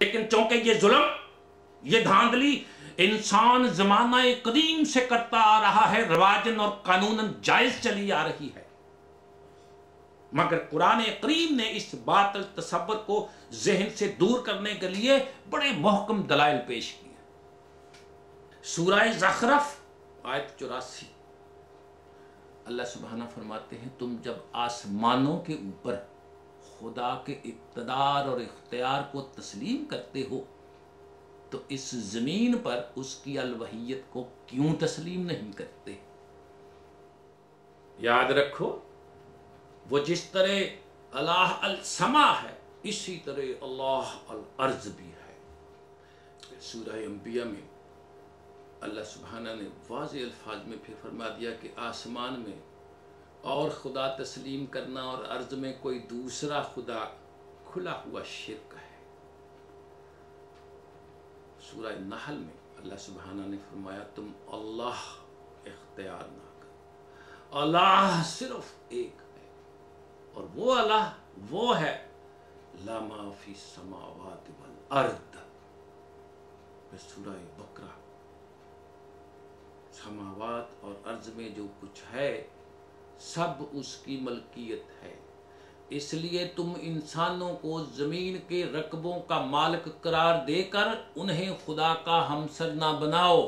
لیکن چونکہ یہ ظلم، یہ دھاندلی انسان زمانہ قدیم سے کرتا آ رہا ہے، رواجن اور قانوناً جائز چلی آ رہی ہے، مگر قرآن کریم نے اس باطل تصور کو ذہن سے دور کرنے کے لیے بڑے محکم دلائل پیش کیے۔ سورہ زخرف آیت 84، اللہ سبحانہ فرماتے ہیں تم جب آسمانوں کے اوپر خدا کے اقتدار اور اختیار کو تسلیم کرتے ہو تو اس زمین پر اس کی الوہیت کو کیوں تسلیم نہیں کرتے؟ یاد رکھو، وہ جس طرح اللہ السما ہے اسی طرح اللہ الارض بھی ہے۔ سورہ انبیاء میں اللہ سبحانہ نے واضح الفاظ میں پھر فرما دیا کہ آسمان میں اور خدا تسلیم کرنا اور ارض میں کوئی دوسرا خدا کھلا ہوا شرک ہے۔ سورہ نحل میں اللہ سبحانہ نے فرمایا تم اللہ اختیار نہ کرو، اللہ صرف ایک ہے، اور وہ اللہ وہ ہے لا ما فی السماوات والارض۔ پھر سورہ بقرہ، سماوات اور ارض میں جو کچھ ہے سب اس کی ملکیت ہے، اس لیے تم انسانوں کو زمین کے رقبوں کا مالک قرار دے کر انہیں خدا کا ہمسر نہ بناؤ۔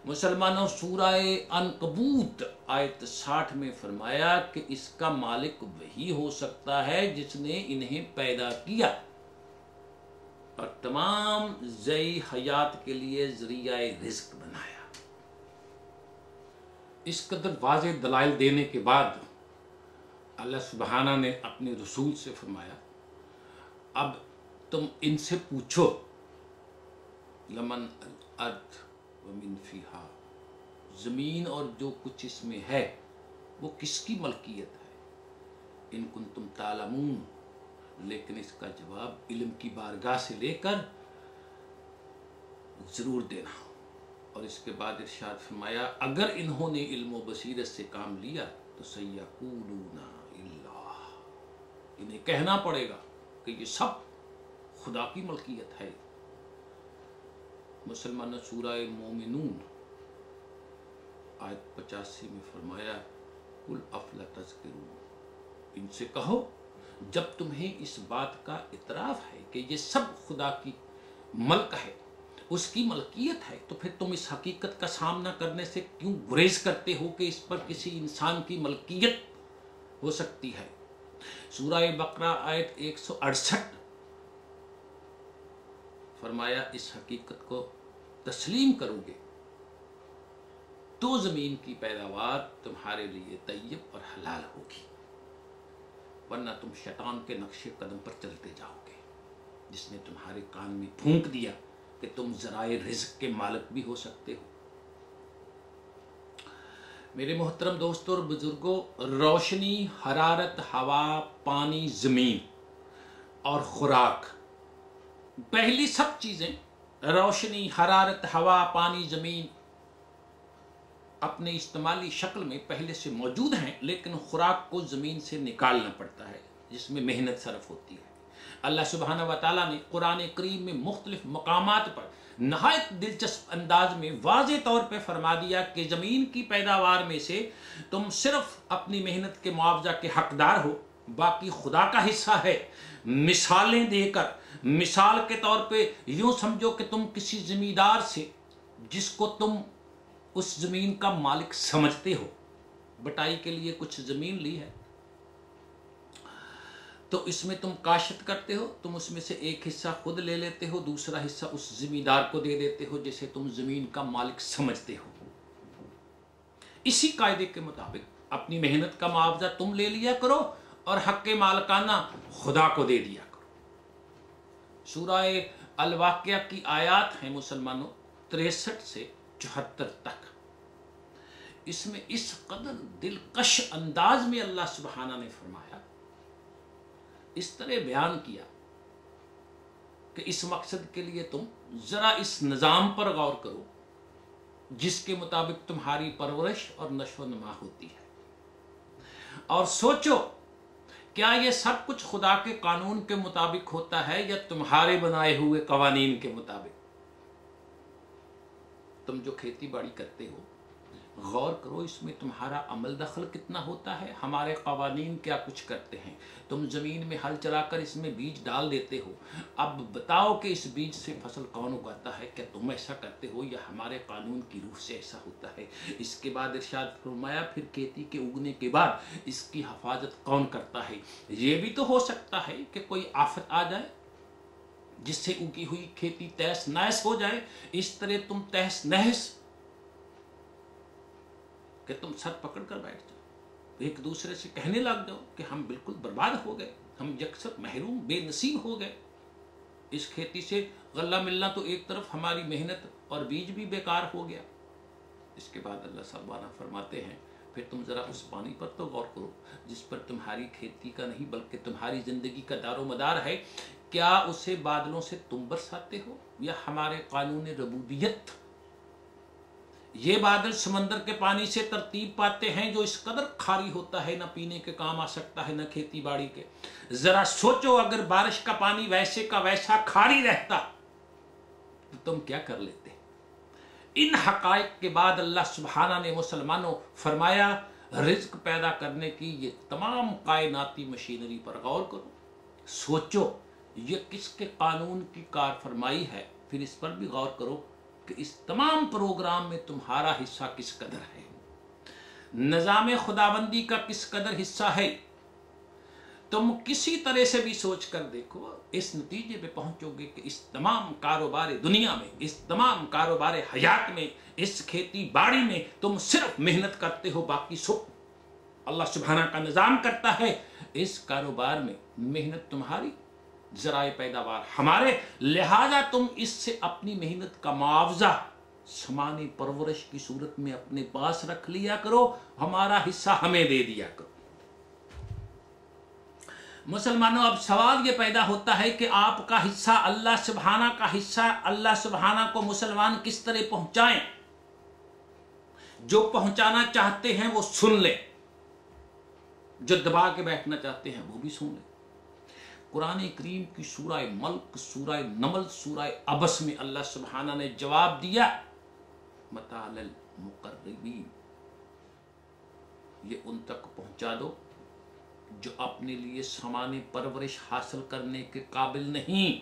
مسلمانوں، سورہ عنکبوت آیت 60 میں فرمایا کہ اس کا مالک وہی ہو سکتا ہے جس نے انہیں پیدا کیا اور تمام ذی حیات کے لیے ذریعہ رزق بنایا۔ اس قدر واضح دلائل دینے کے بعد اللہ سبحانہ نے اپنے رسول سے فرمایا اب تم ان سے پوچھو لمن الارض ومن فیہا، زمین اور جو کچھ اس میں ہے وہ کس کی ملکیت ہے؟ ان کنتم تعلمون، لیکن اس کا جواب علم کی بارگاہ سے لے کر ضرور دینا۔ اور اس کے بعد ارشاد فرمایا اگر انہوں نے علم و بصیرت سے کام لیا تو سیقولون اللہ، انہیں کہنا پڑے گا کہ یہ سب خدا کی ملکیت ہے۔ مسلمان سورہ مومنون آیت 85 میں فرمایا قل افلا تذکرون، ان سے کہو جب تمہیں اس بات کا اعتراف ہے کہ یہ سب خدا کی ملک ہے، اس کی ملکیت ہے، تو پھر تم اس حقیقت کا سامنا کرنے سے کیوں گریز کرتے ہو کہ اس پر کسی انسان کی ملکیت ہو سکتی ہے؟ سورہ بقرہ آیت 168 فرمایا اس حقیقت کو تسلیم کرو گے تو زمین کی پیداوار تمہارے لیے طیب اور حلال ہوگی، ورنہ تم شیطان کے نقش قدم پر چلتے جاؤ گے جس نے تمہارے کان میں پھونک دیا کہ تم ذرائع رزق کے مالک بھی ہو سکتے ہو۔ میرے محترم دوستوں اور بزرگوں، روشنی، حرارت، ہوا، پانی، زمین اور خوراک، پہلی سب چیزیں روشنی، حرارت، ہوا، پانی، زمین اپنے استعمالی شکل میں پہلے سے موجود ہیں، لیکن خوراک کو زمین سے نکالنا پڑتا ہے جس میں محنت صرف ہوتی ہے۔ اللہ سبحانہ و تعالیٰ نے قرآن کریم میں مختلف مقامات پر نہایت دلچسپ انداز میں واضح طور پہ فرما دیا کہ زمین کی پیداوار میں سے تم صرف اپنی محنت کے معاوضہ کے حقدار ہو، باقی خدا کا حصہ ہے۔ مثالیں دے کر، مثال کے طور پہ یوں سمجھو کہ تم کسی زمیندار سے جس کو تم اس زمین کا مالک سمجھتے ہو، بٹائی کے لیے کچھ زمین لی ہے تو اس میں تم کاشت کرتے ہو، تم اس میں سے ایک حصہ خود لے لیتے ہو، دوسرا حصہ اس زمیندار کو دے دیتے ہو جسے تم زمین کا مالک سمجھتے ہو۔ اسی قاعدے کے مطابق اپنی محنت کا معاوضہ تم لے لیا کرو اور حق مالکانہ خدا کو دے دیا کرو۔ سورہ الواقعہ کی آیات ہیں مسلمانوں 63 سے 74 تک۔ اس میں اس قدر دلکش انداز میں اللہ سبحانہ نے فرمایا، اس طرح بیان کیا کہ اس مقصد کے لیے تم ذرا اس نظام پر غور کرو جس کے مطابق تمہاری پرورش اور نشو و نما ہوتی ہے، اور سوچو کیا یہ سب کچھ خدا کے قانون کے مطابق ہوتا ہے یا تمہارے بنائے ہوئے قوانین کے مطابق؟ تم جو کھیتی باڑی کرتے ہو غور کرو اس میں تمہارا عمل دخل کتنا ہوتا ہے، ہمارے قوانین کیا کچھ کرتے ہیں۔ تم زمین میں ہل چلا کر اس میں بیج ڈال دیتے ہو، اب بتاؤ کہ اس بیج سے فصل کون اگاتا ہے؟ کیا تم ایسا کرتے ہو یا ہمارے قانون کی روح سے ایسا ہوتا ہے؟ اس کے بعد ارشاد فرمایا پھر کھیتی کے اگنے کے بعد اس کی حفاظت کون کرتا ہے؟ یہ بھی تو ہو سکتا ہے کہ کوئی آفت آ جائے جس سے اگی ہوئی کھیتی تہس نہس ہو جائے، اس طرح تم تہس نہس کہ تم سر پکڑ کر بیٹھ جاؤ، ایک دوسرے سے کہنے لگ جاؤ کہ ہم بالکل برباد ہو گئے، ہم یکسر محروم بے نصیب ہو گئے، اس کھیتی سے غلہ ملنا تو ایک طرف ہماری محنت اور بیج بھی بیکار ہو گیا۔ اس کے بعد اللہ سبحانہ فرماتے ہیں پھر تم ذرا اس پانی پر تو غور کرو جس پر تمہاری کھیتی کا نہیں بلکہ تمہاری زندگی کا دار و مدار ہے، کیا اسے بادلوں سے تم برساتے ہو یا ہمارے قانون ربوبیت؟ یہ بادل سمندر کے پانی سے ترتیب پاتے ہیں جو اس قدر کھاری ہوتا ہے، نہ پینے کے کام آ سکتا ہے نہ کھیتی باڑی کے۔ ذرا سوچو اگر بارش کا پانی ویسے کا ویسا کھاری رہتا تو تم کیا کر لیتے؟ ان حقائق کے بعد اللہ سبحانہ نے مسلمانوں فرمایا رزق پیدا کرنے کی یہ تمام کائناتی مشینری پر غور کرو، سوچو یہ کس کے قانون کی کار فرمائی ہے، پھر اس پر بھی غور کرو کہ اس تمام پروگرام میں تمہارا حصہ کس قدر ہے، نظام خداوندی کا کس قدر حصہ ہے۔ تم کسی طرح سے بھی سوچ کر دیکھو، اس نتیجے پہ پہنچو گے کہ اس تمام کاروبار دنیا میں، اس تمام کاروبار حیات میں، اس کھیتی باڑی میں تم صرف محنت کرتے ہو، باقی سب اللہ سبحانہ کا نظام کرتا ہے۔ اس کاروبار میں محنت تمہاری، ذرائع پیداوار ہمارے، لہذا تم اس سے اپنی محنت کا معاوضہ سامان پرورش کی صورت میں اپنے پاس رکھ لیا کرو، ہمارا حصہ ہمیں دے دیا کرو۔ مسلمانوں اب سوال یہ پیدا ہوتا ہے کہ آپ کا حصہ، اللہ سبحانہ کا حصہ، اللہ سبحانہ کو مسلمان کس طرح پہنچائیں؟ جو پہنچانا چاہتے ہیں وہ سن لیں، جو دبا کے بیٹھنا چاہتے ہیں وہ بھی سن لیں۔ قرآن کریم کی سورہ ملک، سورہ نمل، سورہ عبس میں اللہ سبحانہ نے جواب دیا متاع للمقربین، یہ ان تک پہنچا دو جو اپنے لیے سامان پرورش حاصل کرنے کے قابل نہیں،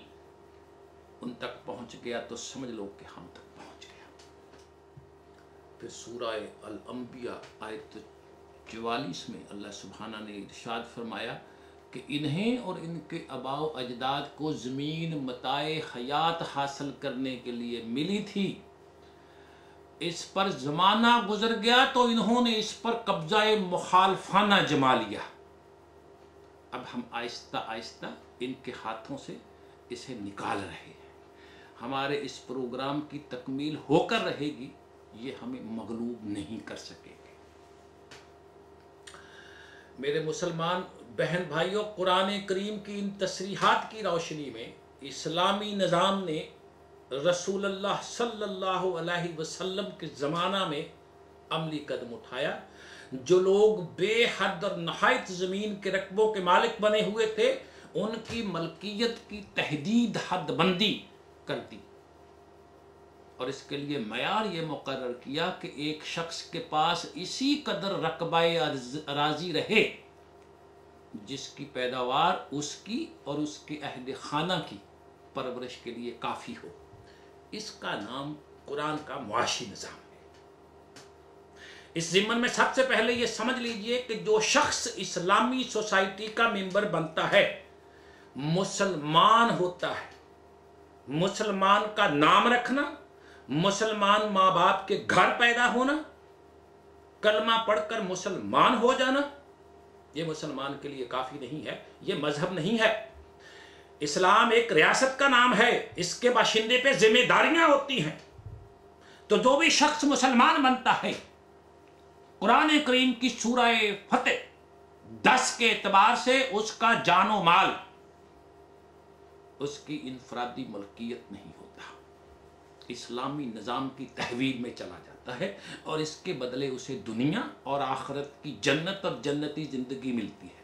ان تک پہنچ گیا تو سمجھ لو کہ ہم تک پہنچ گیا۔ پھر سورہ الانبیاء آیت 44 میں اللہ سبحانہ نے ارشاد فرمایا کہ انہیں اور ان کے آباء و اجداد کو زمین متاع حیات حاصل کرنے کے لیے ملی تھی، اس پر زمانہ گزر گیا تو انہوں نے اس پر قبضہ مخالفانہ جما لیا۔ اب ہم آہستہ آہستہ ان کے ہاتھوں سے اسے نکال رہے ہیں، ہمارے اس پروگرام کی تکمیل ہو کر رہے گی، یہ ہمیں مغلوب نہیں کر سکے گے۔ میرے مسلمان بہن بھائیوں، قرآن کریم کی ان تصریحات کی روشنی میں اسلامی نظام نے رسول اللہ صلی اللہ علیہ وسلم کے زمانہ میں عملی قدم اٹھایا۔ جو لوگ بے حد اور نہایت زمین کے رقبوں کے مالک بنے ہوئے تھے، ان کی ملکیت کی تحدید، حد بندی کر دی، اور اس کے لیے معیار یہ مقرر کیا کہ ایک شخص کے پاس اسی قدر رقبہ اراضی رہے جس کی پیداوار اس کی اور اس کے اہل خانہ کی پرورش کے لیے کافی ہو۔ اس کا نام قرآن کا معاشی نظام ہے۔ اس ضمن میں سب سے پہلے یہ سمجھ لیجئے کہ جو شخص اسلامی سوسائٹی کا ممبر بنتا ہے مسلمان ہوتا ہے۔ مسلمان کا نام رکھنا، مسلمان ماں باپ کے گھر پیدا ہونا، کلمہ پڑھ کر مسلمان ہو جانا، یہ مسلمان کے لیے کافی نہیں ہے، یہ مذہب نہیں ہے۔ اسلام ایک ریاست کا نام ہے، اس کے باشندے پہ ذمہ داریاں ہوتی ہیں۔ تو جو بھی شخص مسلمان بنتا ہے، قرآن کریم کی سورہ فتح 10 کے اعتبار سے اس کا جان و مال اس کی انفرادی ملکیت نہیں ہوتا، اسلامی نظام کی تحویل میں چلا جاتا ہے، اور اس کے بدلے اسے دنیا اور آخرت کی جنت اور جنتی زندگی ملتی ہے۔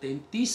33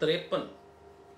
53